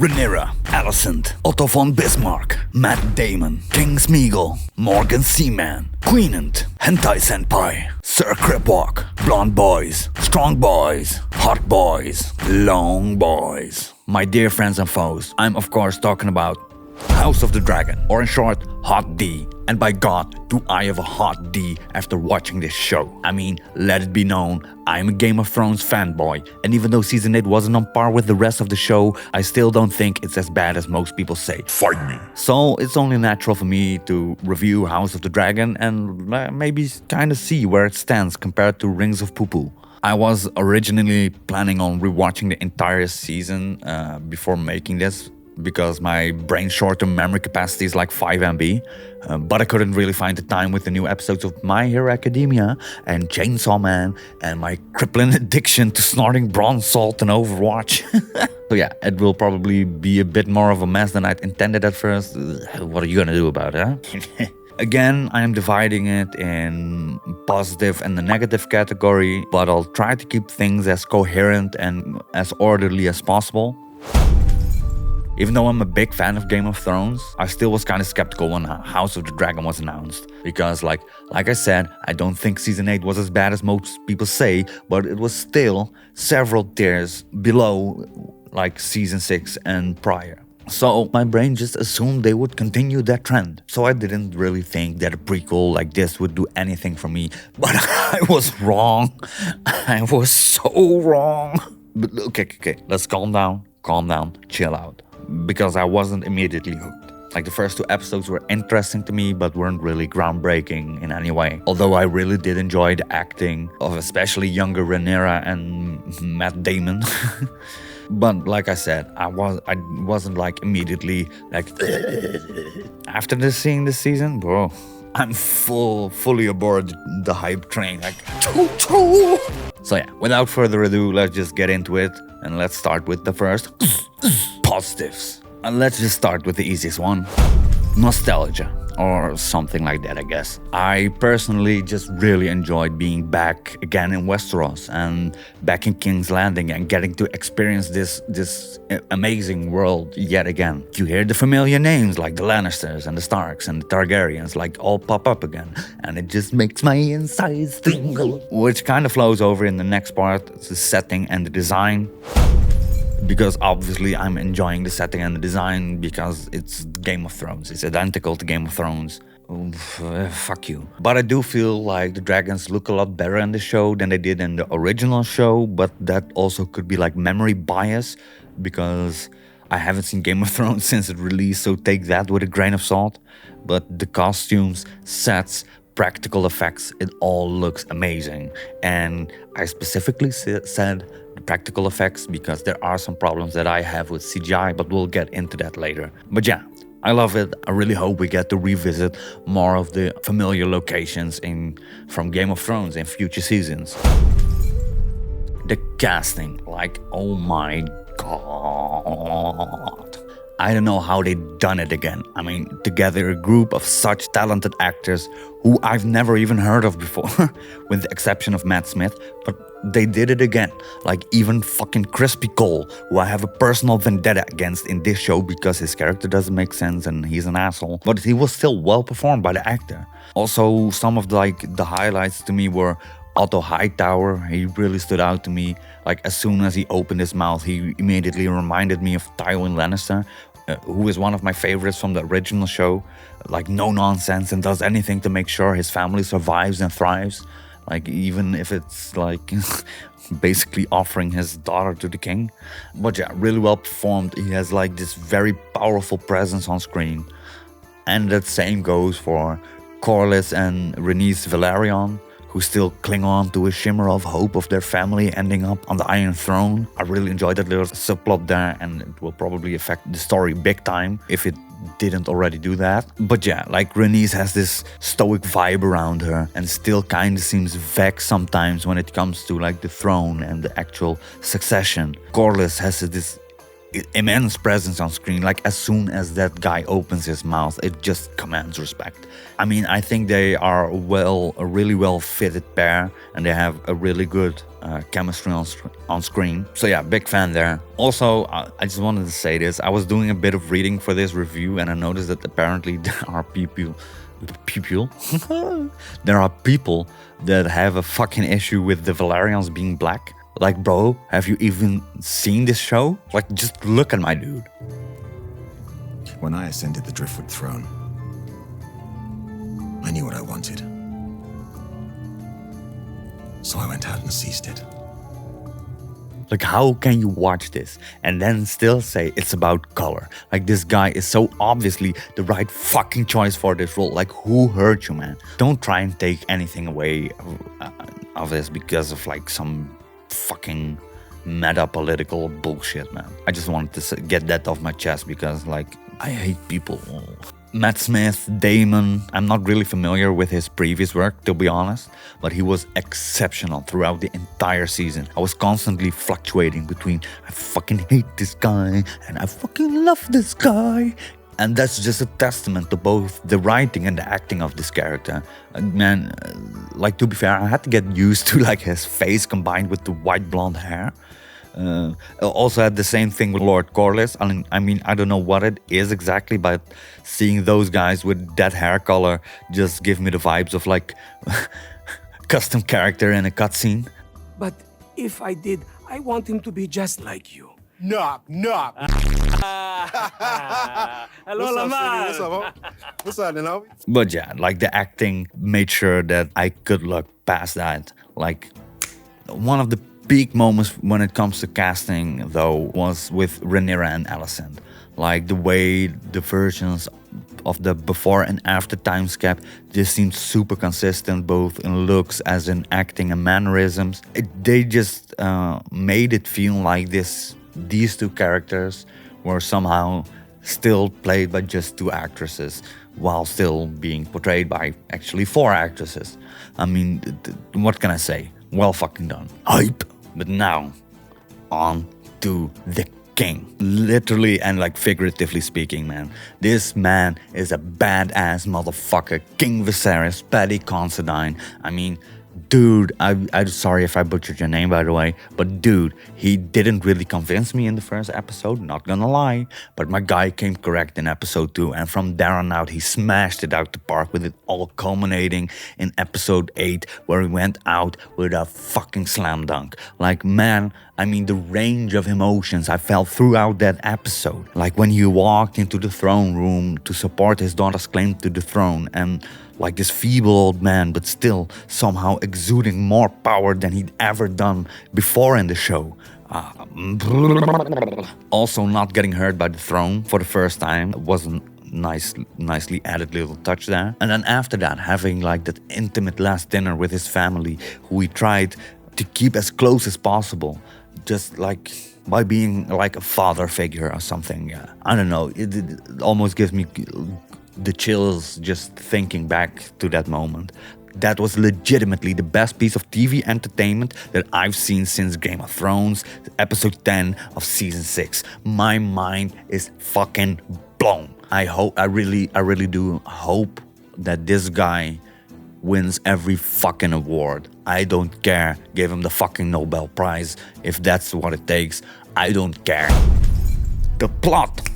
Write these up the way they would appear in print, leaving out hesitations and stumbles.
Rhaenyra, Alicent, Otto von Bismarck, Matt Damon, King Smeagol, Morgan Seaman, Queenant, Hentai Senpai, Sir Cripwalk, Blonde Boys, Strong Boys, Hot Boys, Long Boys. My dear friends and foes, I'm of course talking about House of the Dragon, or in short, Hot D. And by God, do I have a hot D after watching this show. I mean, let it be known, I'm a Game of Thrones fanboy, and even though Season 8 wasn't on par with the rest of the show, I still don't think it's as bad as most people say. Fight me! So it's only natural for me to review House of the Dragon and maybe kind of see where it stands compared to Rings of Poo-Poo. I was originally planning on rewatching the entire season before making this, because my brain short-term memory capacity is like 5 MB, but I couldn't really find the time with the new episodes of My Hero Academia and Chainsaw Man and my crippling addiction to snorting bronze salt and Overwatch. So yeah, it will probably be a bit more of a mess than I'd intended at first. What are you gonna do about it, huh? Again, I am dividing it in positive and the negative category, but I'll try to keep things as coherent and as orderly as possible. Even though I'm a big fan of Game of Thrones, I still was kind of skeptical when House of the Dragon was announced. Because like I said, I don't think Season 8 was as bad as most people say, but it was still several tiers below like Season 6 and prior. So my brain just assumed they would continue that trend. So I didn't really think that a prequel like this would do anything for me. But I was wrong. I was so wrong. But okay, let's calm down, chill out. Because I wasn't immediately hooked. Like the first 2 episodes were interesting to me, but weren't really groundbreaking in any way. Although I really did enjoy the acting of especially younger Rhaenyra and Matt Damon. But like I said, I wasn't like immediately like after seeing this season, bro. I'm fully aboard the hype train, like choo-choo. So yeah, without further ado, let's just get into it, and let's start with the first positives. And let's just start with the easiest one. Nostalgia, or something like that, I guess. I personally just really enjoyed being back again in Westeros and back in King's Landing and getting to experience this amazing world yet again. You hear the familiar names like the Lannisters and the Starks and the Targaryens like all pop up again, and it just makes my insides tingle. Which kind of flows over in the next part, the setting and the design. Because obviously I'm enjoying the setting and the design because it's Game of Thrones. It's identical to Game of Thrones. Fuck you. But I do feel like the dragons look a lot better in the show than they did in the original show. But that also could be like memory bias, because I haven't seen Game of Thrones since it released, so take that with a grain of salt. But the costumes, sets, practical effects, it all looks amazing. And I specifically said the practical effects because there are some problems that I have with CGI, but we'll get into that later. But yeah, I love it. I really hope we get to revisit more of the familiar locations from Game of Thrones in future seasons. The casting, like, oh my god. I don't know how they done it again. I mean, together a group of such talented actors who I've never even heard of before, with the exception of Matt Smith, but they did it again. Like even fucking Crispy Cole, who I have a personal vendetta against in this show because his character doesn't make sense and he's an asshole, but he was still well performed by the actor. Also, some of the highlights to me were Otto Hightower. He really stood out to me. Like as soon as he opened his mouth, he immediately reminded me of Tywin Lannister, who is one of my favorites from the original show. Like no nonsense and does anything to make sure his family survives and thrives. Like even if it's like basically offering his daughter to the king. But yeah, really well performed. He has like this very powerful presence on screen. And that same goes for Corlys and Rhaenys Velaryon, who still cling on to a shimmer of hope of their family ending up on the Iron Throne. I really enjoyed that little subplot there, and it will probably affect the story big time if it didn't already do that. But yeah, like Rhaenys has this stoic vibe around her and still kind of seems vexed sometimes when it comes to like the throne and the actual succession. Corlys has this immense presence on screen. Like as soon as that guy opens his mouth, it just commands respect. I mean, I think they are a really well fitted pair, and they have a really good chemistry on screen. So yeah, big fan there. Also, I just wanted to say this. I was doing a bit of reading for this review and I noticed that apparently there are people there are people that have a fucking issue with the Valerians being black. Like, bro, have you even seen this show? Like, just look at my dude. When I ascended the Driftwood throne, I knew what I wanted. So I went out and seized it. Like, how can you watch this and then still say it's about color? Like, this guy is so obviously the right fucking choice for this role. Like, who hurt you, man? Don't try and take anything away of this because of like some fucking meta political bullshit, man. I just wanted to get that off my chest because, like, I hate people. Matt Smith, Damon, I'm not really familiar with his previous work, to be honest, but he was exceptional throughout the entire season. I was constantly fluctuating between I fucking hate this guy and I fucking love this guy. And that's just a testament to both the writing and the acting of this character. Man, like, to be fair, I had to get used to like his face combined with the white blonde hair. Also had the same thing with Lord Corlys. I mean, I don't know what it is exactly, but seeing those guys with that hair color just give me the vibes of like custom character in a cutscene. But if I did, I want him to be just like you. Knock. Hello, Lamar. What's up, homie? But yeah, like the acting made sure that I could look past that. Like, one of the peak moments when it comes to casting, though, was with Rhaenyra and Alicent. Like, the way the versions of the before and after time skip just seemed super consistent, both in looks as in acting and mannerisms. They just made it feel like these two characters were somehow still played by just two actresses, while still being portrayed by actually four actresses. I mean, what can I say? Well fucking done. Hype! But now, on to the king. Literally and like figuratively speaking, man. This man is a badass motherfucker. King Viserys, Paddy Considine. I mean, dude, I'm sorry if I butchered your name, by the way, but dude, he didn't really convince me in the first episode, not gonna lie, but my guy came correct in episode 2, and from there on out, he smashed it out the park, with it all culminating in episode 8, where he went out with a fucking slam dunk. Like, man, I mean, the range of emotions I felt throughout that episode. Like when he walked into the throne room to support his daughter's claim to the throne, and like this feeble old man, but still somehow exuding more power than he'd ever done before in the show. Also, not getting hurt by the throne for the first time was a nicely added little touch there. And then after that, having like that intimate last dinner with his family, who he tried to keep as close as possible, just like by being like a father figure or something. Yeah, I don't know. It almost gives me the chills just thinking back to that moment. That was legitimately the best piece of TV entertainment that I've seen since Game of Thrones, episode 10 of season 6. My mind is fucking blown. I really do hope that this guy wins every fucking award. I don't care. Give him the fucking Nobel Prize if that's what it takes. I don't care. The plot.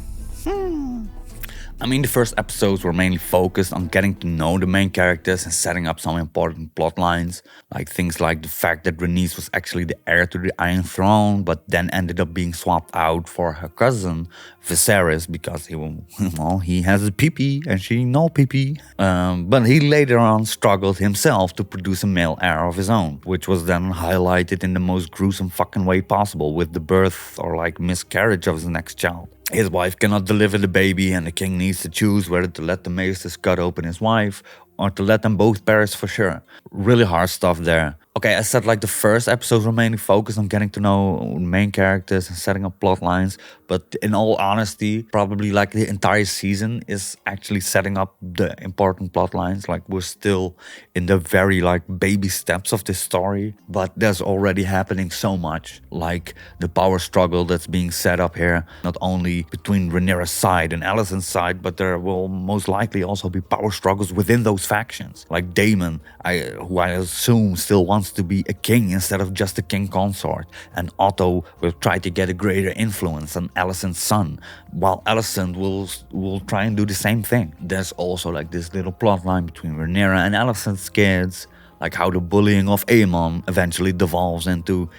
I mean, the first episodes were mainly focused on getting to know the main characters and setting up some important plot lines, like things like the fact that Rhaenys was actually the heir to the Iron Throne, but then ended up being swapped out for her cousin Viserys because he has a pee-pee and she no pee-pee. But he later on struggled himself to produce a male heir of his own, which was then highlighted in the most gruesome fucking way possible with the birth or like miscarriage of his next child. His wife cannot deliver the baby and the king needs to choose whether to let the maesters cut open his wife or to let them both perish for sure. Really hard stuff there. Okay, I said like the first episodes were mainly focused on getting to know main characters and setting up plot lines, but in all honesty, probably like the entire season is actually setting up the important plot lines. Like, we're still in the very like baby steps of this story, but there's already happening so much. Like the power struggle that's being set up here, not only between Rhaenyra's side and Alicent's side, but there will most likely also be power struggles within those factions. Like Daemon, who I assume still wants wants to be a king instead of just a king consort, and Otto will try to get a greater influence on Alicent's son, while Alicent will try and do the same thing. There's also like this little plot line between Rhaenyra and Alicent's kids, like how the bullying of Aemon eventually devolves into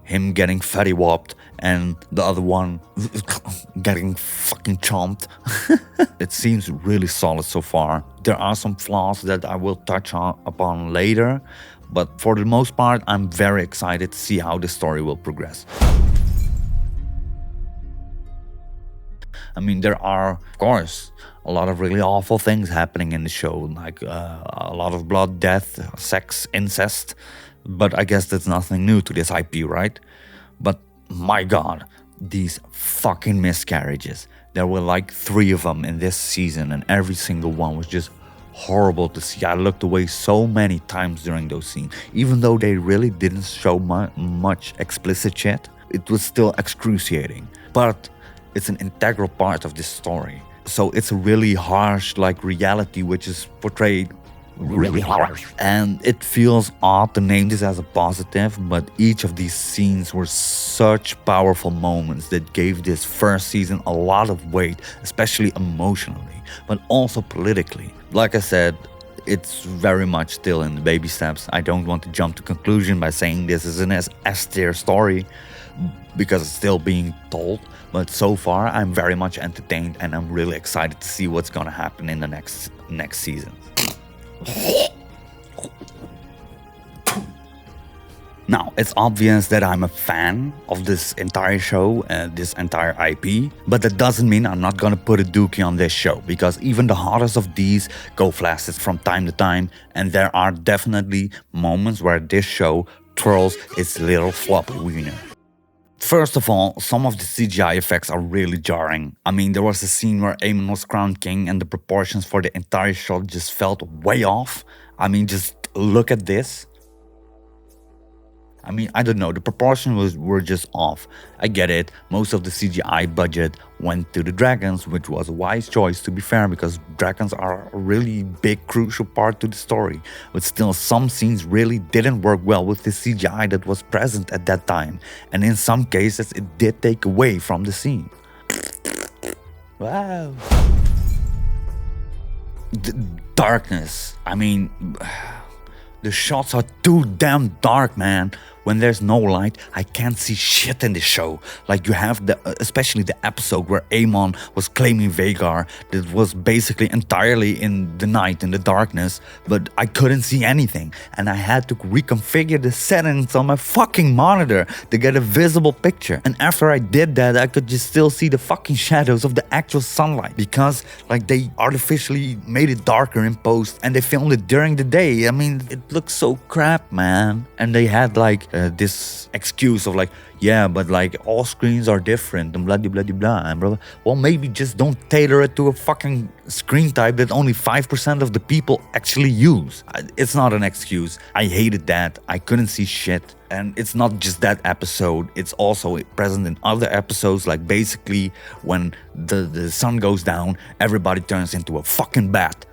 him getting fatty whopped and the other one getting fucking chomped. It seems really solid so far. There are some flaws that I will touch upon later, but for the most part, I'm very excited to see how the story will progress. I mean, there are, of course, a lot of really awful things happening in the show, like a lot of blood, death, sex, incest. But I guess that's nothing new to this IP, right? But my god, these fucking miscarriages. There were like 3 of them in this season, and every single one was just horrible to see. I looked away so many times during those scenes. Even though they really didn't show much explicit shit, it was still excruciating. But it's an integral part of this story. So it's a really harsh like reality which is portrayed really harsh. And it feels odd to name this as a positive, but each of these scenes were such powerful moments that gave this first season a lot of weight, especially emotionally, but also politically. Like I said, it's very much still in the baby steps. I don't want to jump to conclusion by saying this is an S-tier story because it's still being told, but so far I'm very much entertained and I'm really excited to see what's gonna happen in the next season. Now, it's obvious that I'm a fan of this entire show, this entire IP, but that doesn't mean I'm not gonna put a dookie on this show, because even the hottest of these go flashes from time to time, and there are definitely moments where this show twirls its little floppy wiener. First of all, some of the CGI effects are really jarring. I mean, there was a scene where Aemon was crowned king and the proportions for the entire shot just felt way off. I mean, just look at this. I mean, I don't know, the proportions were just off. I get it, most of the CGI budget went to the dragons, which was a wise choice to be fair, because dragons are a really big, crucial part to the story. But still, some scenes really didn't work well with the CGI that was present at that time. And in some cases, it did take away from the scene. Wow. The darkness, I mean... The shots are too damn dark, man. When there's no light, I can't see shit in the show. Like you have especially the episode where Aemon was claiming Vhagar, that was basically entirely in the night, in the darkness, but I couldn't see anything. And I had to reconfigure the settings on my fucking monitor to get a visible picture. And after I did that, I could just still see the fucking shadows of the actual sunlight, because like they artificially made it darker in post and they filmed it during the day. I mean, it looks so crap, man. And they had like this excuse of like, yeah, but like all screens are different and blah blah blah blah, and blah. Well, maybe just don't tailor it to a fucking screen type that only 5% of the people actually use. It's not an excuse. I hated that. I couldn't see shit. And it's not just that episode, it's also present in other episodes, like basically when the sun goes down, everybody turns into a fucking bat.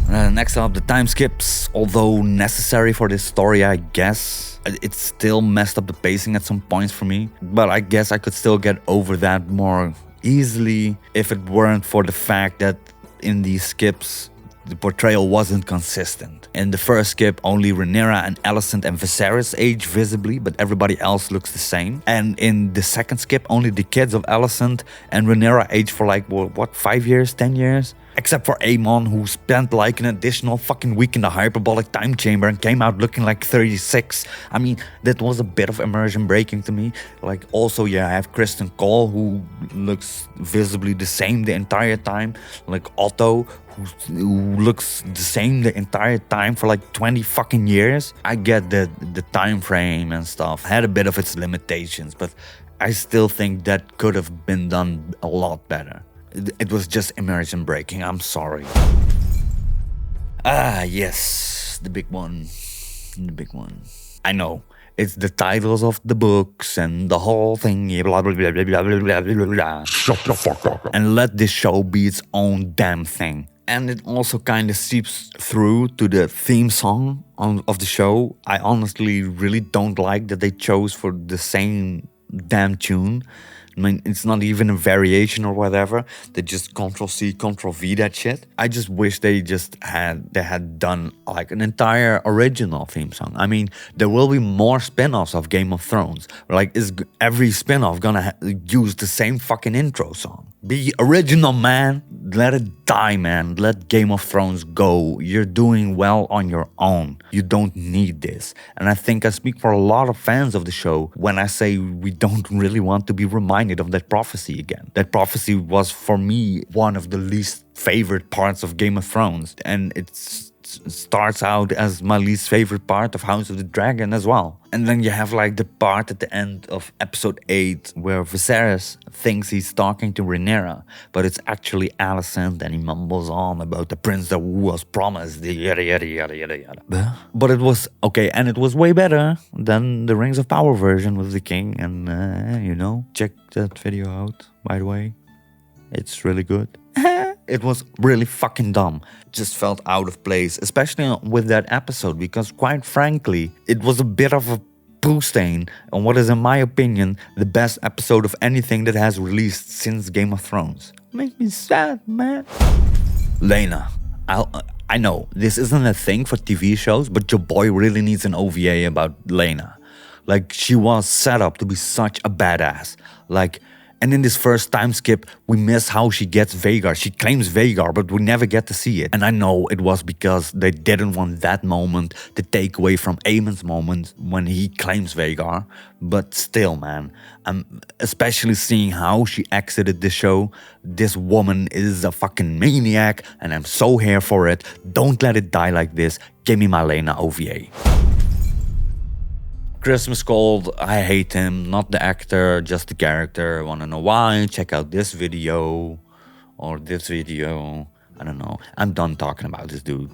Next up, the time skips. Although necessary for this story, I guess. It still messed up the pacing at some points for me. But I guess I could still get over that more easily if it weren't for the fact that in these skips, the portrayal wasn't consistent. In the first skip, only Rhaenyra and Alicent and Viserys age visibly, but everybody else looks the same. And in the second skip, only the kids of Alicent and Rhaenyra age for like, what, 5 years, 10 years? Except for Aemon, who spent like an additional fucking week in the hyperbolic time chamber and came out looking like 36. I mean, that was a bit of immersion breaking to me. Like, also, yeah, I have Kristen Cole, who looks visibly the same the entire time. Like Otto, who looks the same the entire time for like 20 fucking years. I get that the time frame and stuff had a bit of its limitations, but I still think that could have been done a lot better. It was just immersion breaking, I'm sorry. Ah, yes, the big one. The big one. I know, it's the titles of the books and the whole thing, blah, blah, blah, blah, blah, blah, blah, blah. Shut the fuck up. And let this show be its own damn thing. And it also kind of seeps through to the theme song of the show. I honestly really don't like that they chose for the same damn tune. I mean, it's not even a variation or whatever. They just Ctrl-C, Ctrl-V that shit. I just wish they had done like an entire original theme song. I mean, there will be more spin-offs of Game of Thrones. Like, is every spin-off gonna use the same fucking intro song? Be original, man. Let it die, man. Let Game of Thrones go. You're doing well on your own. You don't need this. And I think I speak for a lot of fans of the show when I say we don't really want to be reminded of that prophecy again. That prophecy was, for me, one of the least favorite parts of Game of Thrones. And it starts out as my least favorite part of House of the Dragon as well. And then you have like the part at the end of episode 8 where Viserys thinks he's talking to Rhaenyra, but it's actually Alicent, and he mumbles on about the prince that was promised, yada yada yada yada yada. But it was okay, and it was way better than the Rings of Power version with the king. And check that video out, by the way. It's really good. It was really fucking dumb. Just felt out of place, especially with that episode, because quite frankly, it was a bit of a poo stain on what is, in my opinion, the best episode of anything that has released since Game of Thrones. Makes me sad, man. Lena. I know, this isn't a thing for TV shows, but your boy really needs an OVA about Lena. Like, she was set up to be such a badass. And in this first time skip, we miss how she gets Vhagar. She claims Vhagar, but we never get to see it. And I know it was because they didn't want that moment to take away from Aemon's moment when he claims Vhagar. But still, man, especially seeing how she exited the show. This woman is a fucking maniac, and I'm so here for it. Don't let it die like this. Give me my Lena OVA. Christmas Cold, I hate him, not the actor, just the character. Wanna know why? Check out this video or this video. I don't know. I'm done talking about this dude.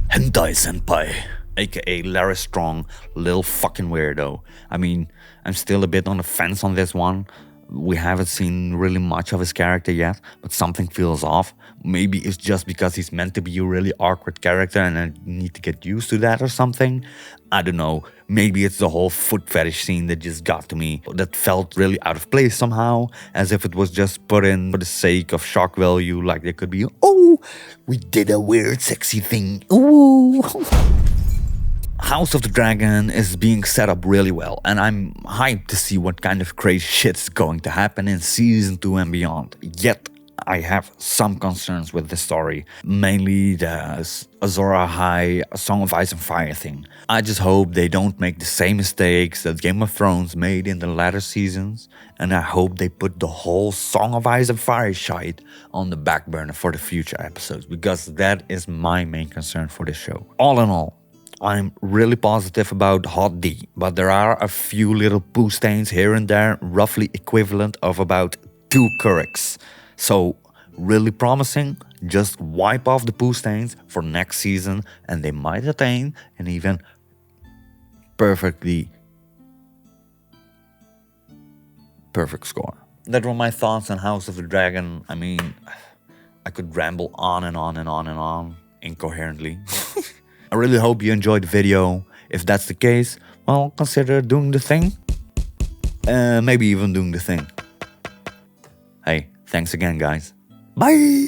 Hentai Senpai, aka Larry Strong, little fucking weirdo. I mean, I'm still a bit on the fence on this one. We haven't seen really much of his character yet, but something feels off. Maybe it's just because he's meant to be a really awkward character and I need to get used to that or something. I don't know. Maybe it's the whole foot fetish scene that just got to me. That felt really out of place somehow, as if it was just put in for the sake of shock value, like there could be, oh, we did a weird sexy thing, ooh. House of the Dragon is being set up really well, and I'm hyped to see what kind of crazy shit is going to happen in Season 2 and beyond. Yet, I have some concerns with the story, mainly the Azor Ahai Song of Ice and Fire thing. I just hope they don't make the same mistakes that Game of Thrones made in the latter seasons, and I hope they put the whole Song of Ice and Fire shite on the back burner for the future episodes, because that is my main concern for this show. All in all, I'm really positive about Hot D, but there are a few little poo stains here and there, roughly equivalent of about 2 Curricks. So, really promising, just wipe off the poo stains for next season and they might attain an even perfect score. That were my thoughts on House of the Dragon. I mean, I could ramble on and on and on and on incoherently. I really hope you enjoyed the video. If that's the case, well, consider doing the thing. Maybe even doing the thing. Hey, thanks again, guys. Bye!